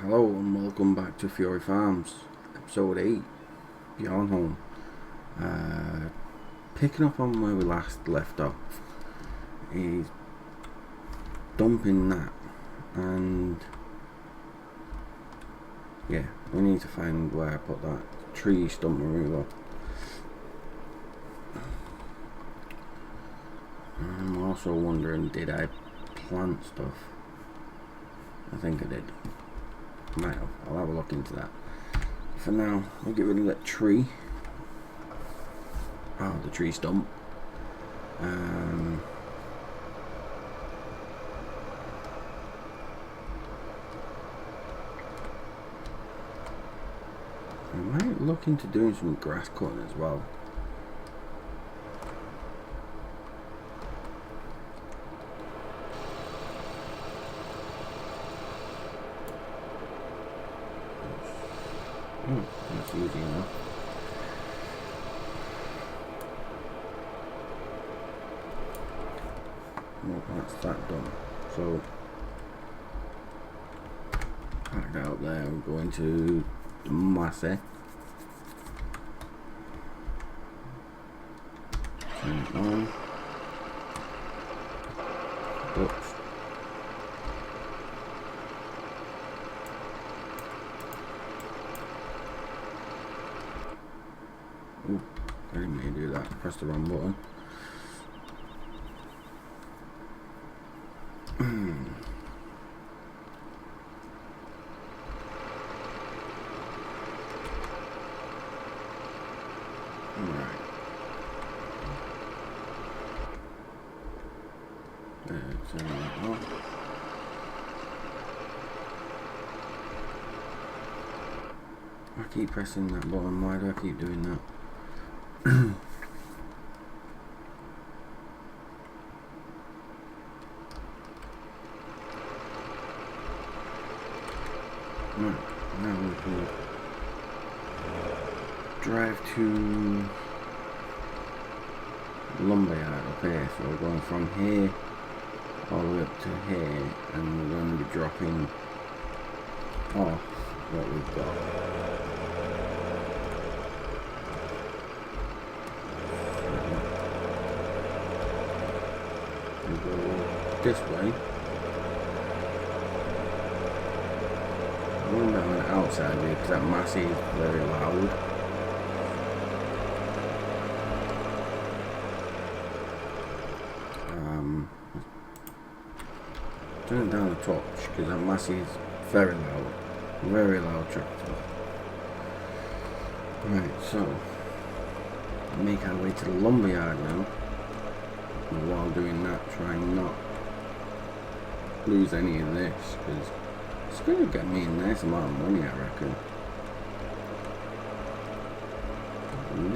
Hello and welcome back to Fury Farms, episode 8, Bjornholm. Picking up on where we last left off, he's dumping that, and yeah, we need to find where I put that tree stump removal. I'm also wondering, did I plant stuff? I think I did. Might have. I'll have a look into that. For now, we'll get rid of that tree. Oh, the tree stump. I might look into doing some grass cutting as well. That's easy enough. Well, that's that done. So, packed out there, we're going to the massy. Turn it on. Oops. Ooh, I didn't mean to do that. Press the wrong button. Right. Turn that off. I keep pressing that button. Why do I keep doing that? Right, now we can drive to lumberyard up here. So we're going from here all the way up to here, and we're going to be dropping off what we've got. We go this way. I'm going down the outside here because that massy is very loud. Turn it down a touch because that massy is very loud tractor. Right, so make our way to the lumberyard now. And while doing that, try and not lose any of this because it's going to get me a nice amount of money, I reckon.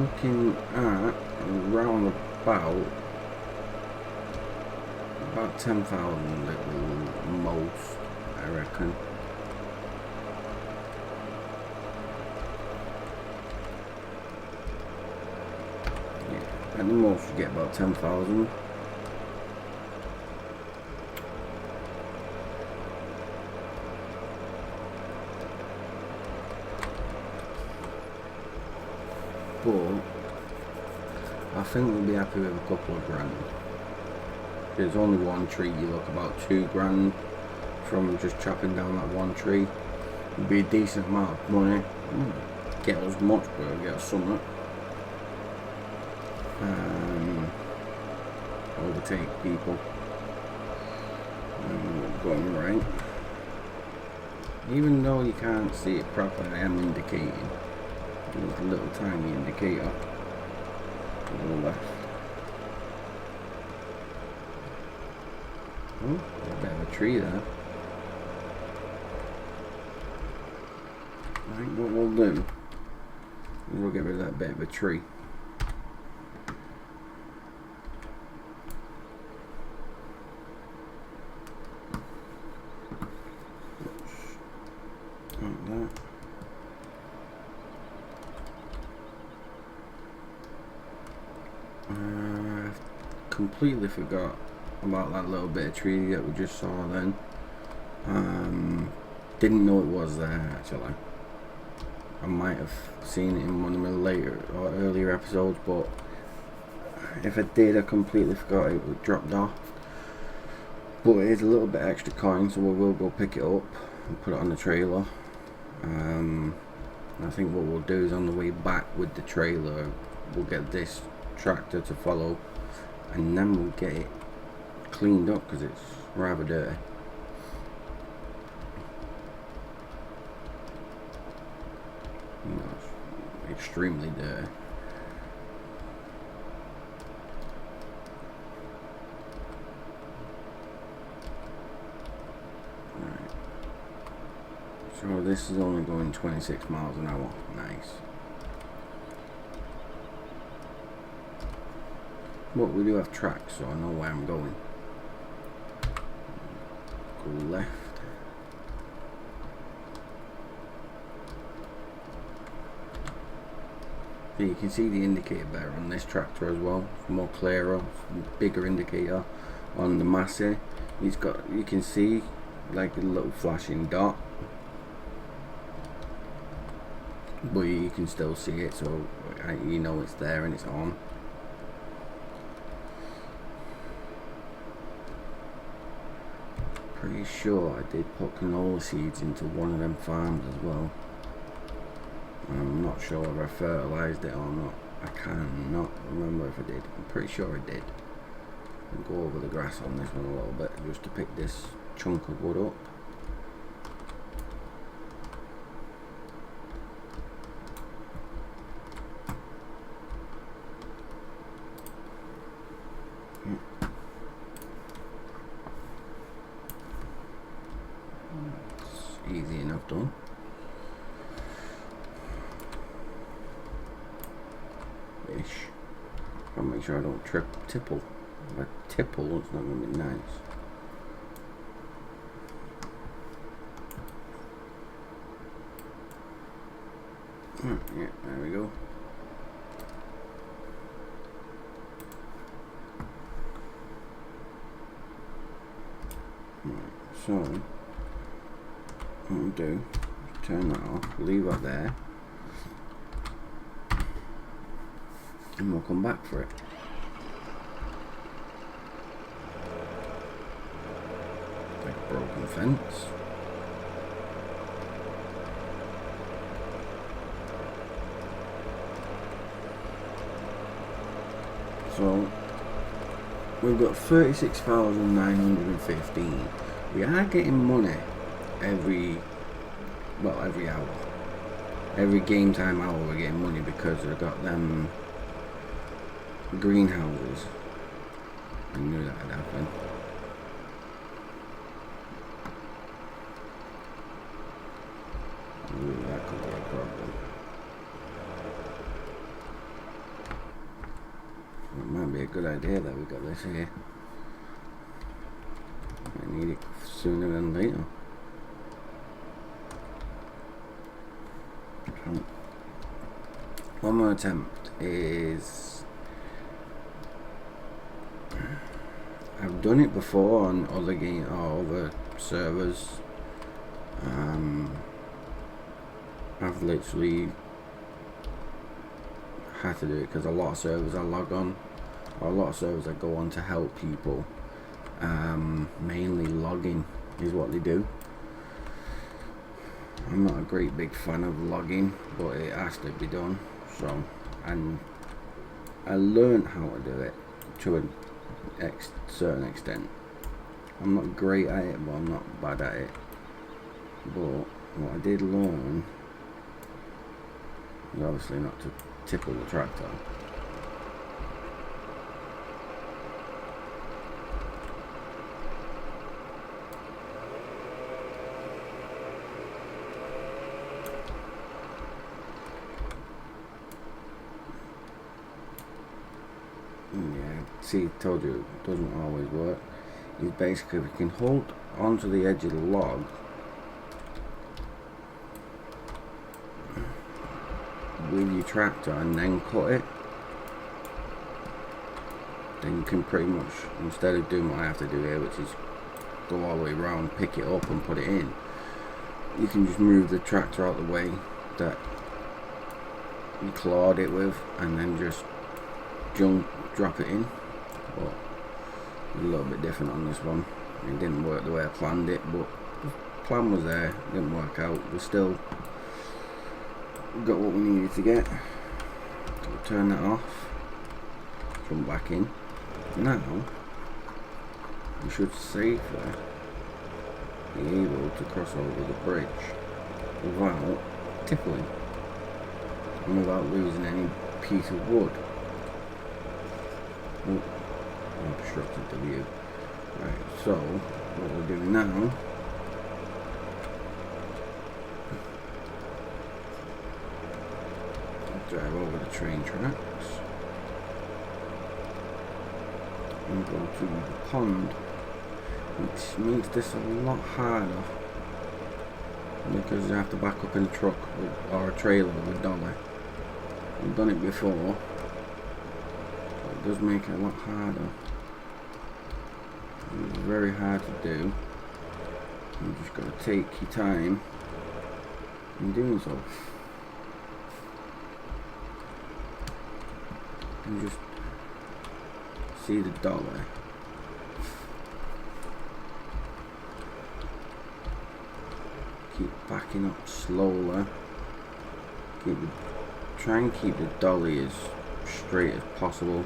Looking at around about 10,000 at the most, I reckon. Yeah, at the most you get about 10,000. But I think we'll be happy with a couple of grand. There's only one tree, you look about 2 grand from just chopping down that one tree. It'd be a decent amount of money. Get as much, but I'll get some. Overtake people. Going right. Even though you can't see it properly, I am indicating. There's a little tiny indicator to the left. Oh, a bit of a tree there. Right, what we'll do is we'll get rid of that bit of a tree. Like that. Completely forgot about that little bit of tree that we just saw then. Didn't know it was there actually. I might have seen it in one of my later or earlier episodes, but if I did, I completely forgot it was dropped off. But it is a little bit extra coin, so we will go pick it up and put it on the trailer. I think what we'll do is on the way back with the trailer, we'll get this tractor to follow, and then we'll get it cleaned up because it's rather dirty. You know, it's extremely dirty. Right. So this is only going 26 miles an hour. Nice. But we do have tracks, so I know where I'm going. Go left. So you can see the indicator better on this tractor as well. More clearer, bigger indicator on the Massey. He's got, you can see like a little flashing dot, but you can still see it, so you know it's there and it's on. Pretty sure I did put canola seeds into one of them farms as well. I'm not sure if I fertilised it or not. I cannot remember if I did. I'm pretty sure I did. I'll go over the grass on this one a little bit just to pick this chunk of wood up. It's easy enough done. Ish. I'll make sure I don't tipple. If I tipple, it's not going to be nice. Yeah, there we go. Right, so what we'll do is turn that off, leave that there, and we'll come back for it. Like a broken fence. So we've got 36,915. We are getting money every hour. Every game time hour we're getting money because we've got them greenhouses. I knew that would happen. Ooh, that could be a problem. It might be a good idea that we got this here. I need it sooner than later. One more attempt is, I've done it before on other game or other servers. I've literally had to do it because a lot of servers I log on, or a lot of servers I go on to help people. Mainly logging is what they do. I'm not a great big fan of logging, but it has to be done. So, and I learned how to do it to a certain extent. I'm not great at it, but I'm not bad at it. But what I did learn was obviously not to tipple the tractor. Yeah, see, told you it doesn't always work. Is basically we can hold onto the edge of the log with your tractor and then cut it. Then you can pretty much, instead of doing what I have to do here, which is go all the way around, pick it up and put it in, you can just move the tractor out of the way that you clawed it with, and then just drop it in. But a little bit different on this one. It didn't work the way I planned it, but the plan was there. It didn't work out. We still got what we needed to get. So we'll turn that off, jump back in. Now we should safely be able to cross over the bridge without tippling and without losing any piece of wood. Oh, obstructed the view. Right, so what we're doing now drive over the train tracks and go to the pond, which makes this a lot harder because you have to back up in a truck or a trailer with a dolly. I've done it before, but it does make it a lot harder. It's very hard to do. You just got to take your time in doing so. And just see the dolly. Keep backing up slowly. Try and keep the dolly as straight as possible.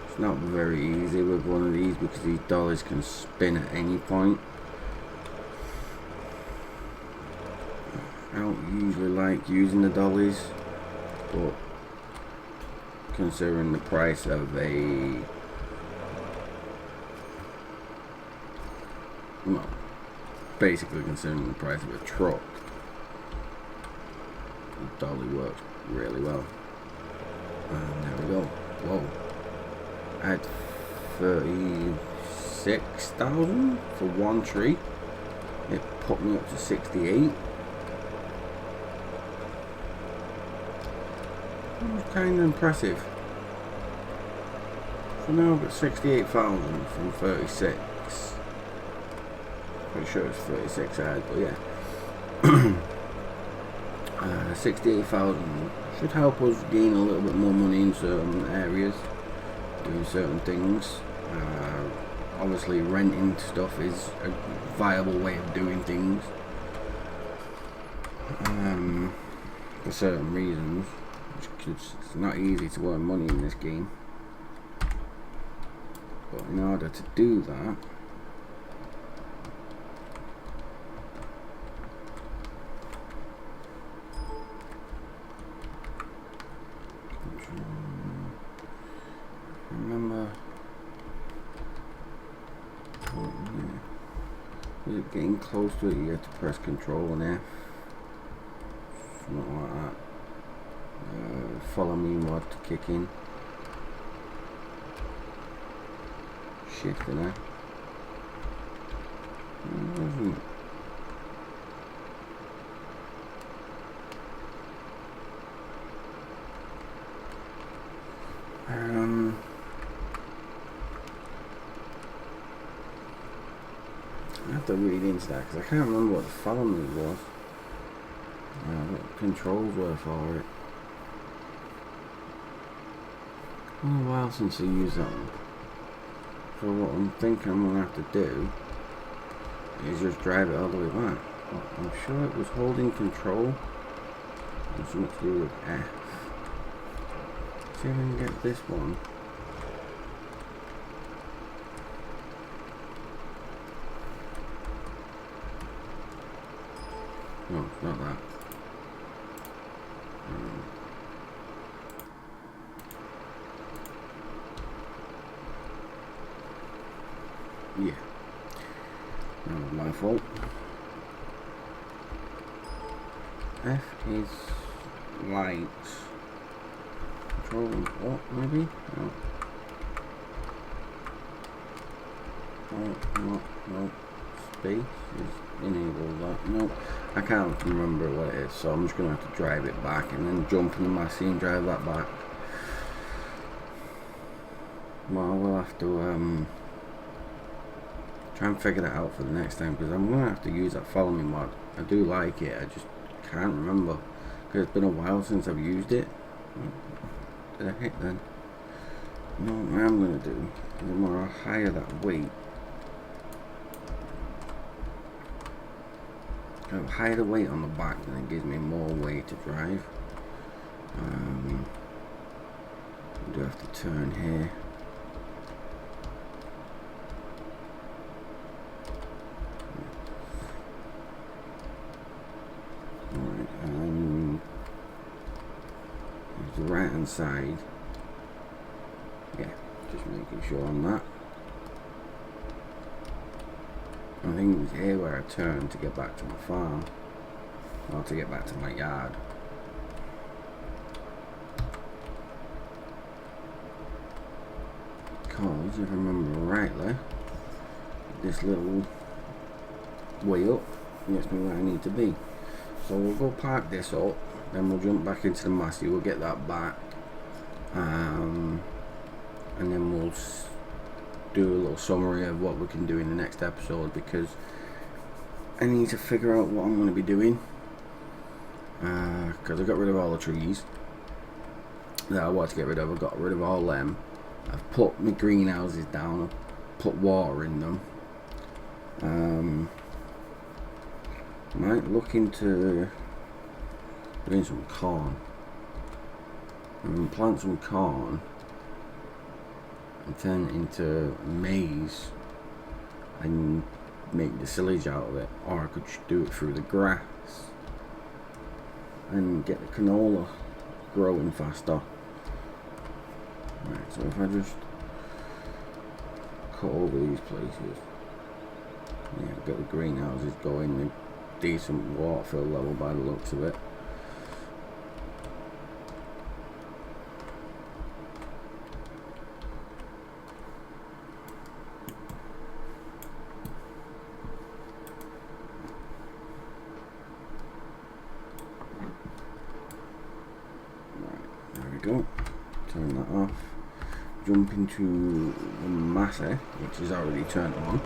It's not very easy with one of these because these dollies can spin at any point. I don't usually like using the dollies, but considering the price of basically considering the price of a truck, the dolly works really well. And there we go. Whoa. I had 36,000 for one tree. It put me up to 68. It was kind of impressive. So now I've got 68,000 from 36. Pretty sure it's 36 I had, but yeah. 68,000 should help us gain a little bit more money in certain areas, doing certain things. Obviously renting stuff is a viable way of doing things for certain reasons. It's not easy to earn money in this game, but in order to do that, remember, getting close to it, you have to press Control and F, something like that. Follow me mod to kick in. Shift in there. I have to read into that because I can't remember what the follow me was. What controls were for it. It's been a while since I used that one. So what I'm thinking I'm going to have to do is just drive it all the way back. But I'm sure it was holding control and something to do with F. See if I can get this one. No, it's not that. Yeah. That was my fault. F is lights. Control and what, maybe? No. Oh, no. Space is enabled that. No, I can't remember what it is, so I'm just going to have to drive it back and then jump in the Massey and drive that back. Well, we'll have to try and figure that out for the next time, because I'm gonna have to use that follow me mod. I do like it, I just can't remember, because it's been a while since I've used it. Did I hit then? No, what I'm gonna do is I'm gonna higher that weight. I'll higher the weight on the back, then it gives me more weight to drive. I do have to turn here. Alright, there's the right hand side. Yeah, just making sure on that. I think it was here where I turned to get back to my farm, or to get back to my yard. Because if I remember rightly, this little way up gets me where I need to be. So we'll go park this up, then we'll jump back into the Massey, we'll get that back, and then we'll do a little summary of what we can do in the next episode, because I need to figure out what I'm going to be doing, because I got rid of all the trees that I want to get rid of. I got rid of all them. I've put my greenhouses down, I've put water in them. Might look into doing some corn, and plant some corn and turn it into maize and make the silage out of it, or I could just do it through the grass and get the canola growing faster. Right, so if I just cut over these places, yeah, get the greenhouses going, with decent water fill level by the looks of it. Go, turn that off, jump into the Massey, which is already turned on.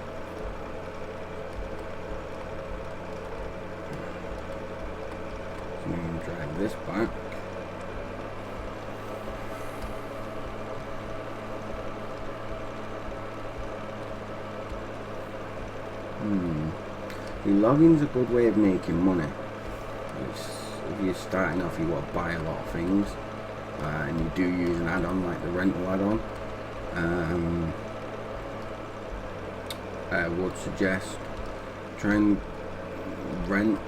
So I'm going to drag this back. The logging's a good way of making money. If you're starting off, you want to buy a lot of things. And you do use an add-on like the rental add-on, I would suggest try and rent,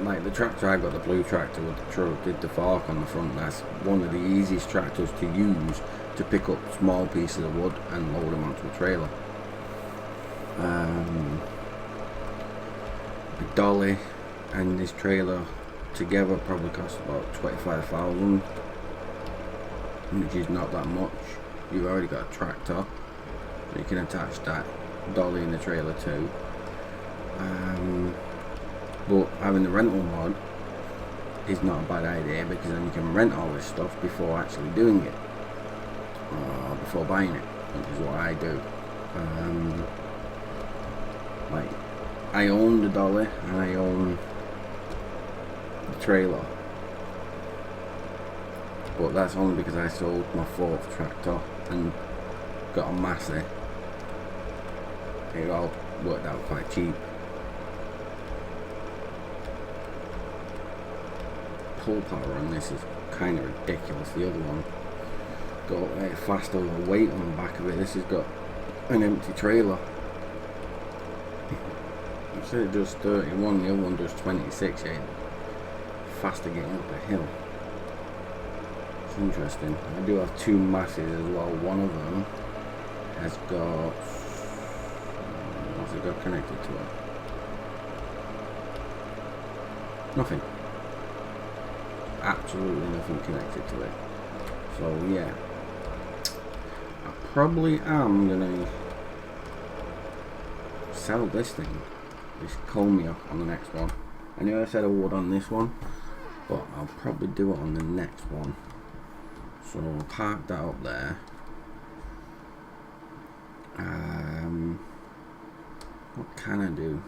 like the tractor I got, the blue tractor with the truck, did the fork on the front. That's one of the easiest tractors to use to pick up small pieces of wood and load them onto a trailer. The dolly and this trailer together probably cost about 25,000. Which is not that much. You've already got a tractor, so you can attach that dolly in the trailer too. But having the rental mod is not a bad idea, because then you can rent all this stuff before actually doing it, or before buying it, which is what I do. Like, I own the dolly and I own the trailer. But that's only because I sold my 4th tractor and got a Massey. It all worked out quite cheap. Pull power on this is kind of ridiculous. The other one got faster with the weight on the back of it. This has got an empty trailer. I said it does 31, the other one does 26. Yeah, faster getting up the hill. Interesting. I do have 2 Masseys as well. One of them has got, what's it got connected to it? Nothing. Absolutely nothing connected to it. So yeah, I probably am gonna sell this thing, this Comia, on the next one. I knew I said I would on this one, but I'll probably do it on the next one. So we'll park that up there. What can I do?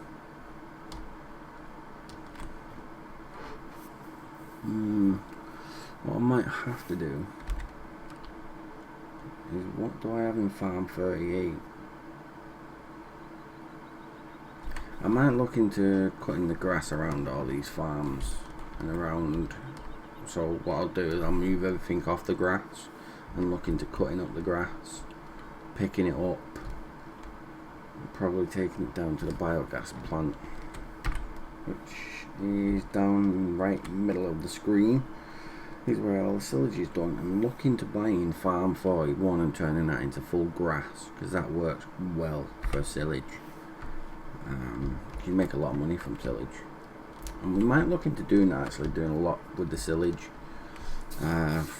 What I might have to do is, what do I have in farm 38? I might look into cutting the grass around all these farms and around. So what I'll do is I'll move everything off the grass and look into cutting up the grass, picking it up, and probably taking it down to the biogas plant, which is down right in the middle of the screen. Here's where all the silage is done. I'm looking to buying farm 41 and turning that into full grass, because that works well for silage. You make a lot of money from silage, and we might look into doing that, actually doing a lot with the silage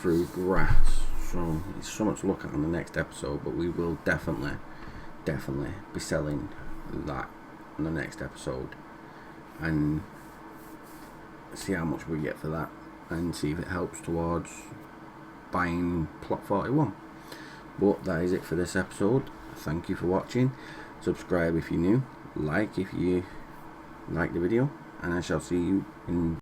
through grass. So it's something to look at on the next episode, but we will definitely be selling that on the next episode and see how much we get for that, and see if it helps towards buying plot 41. But that is it for this episode. Thank you for watching. Subscribe if you're new, like if you like the video, and I shall see you in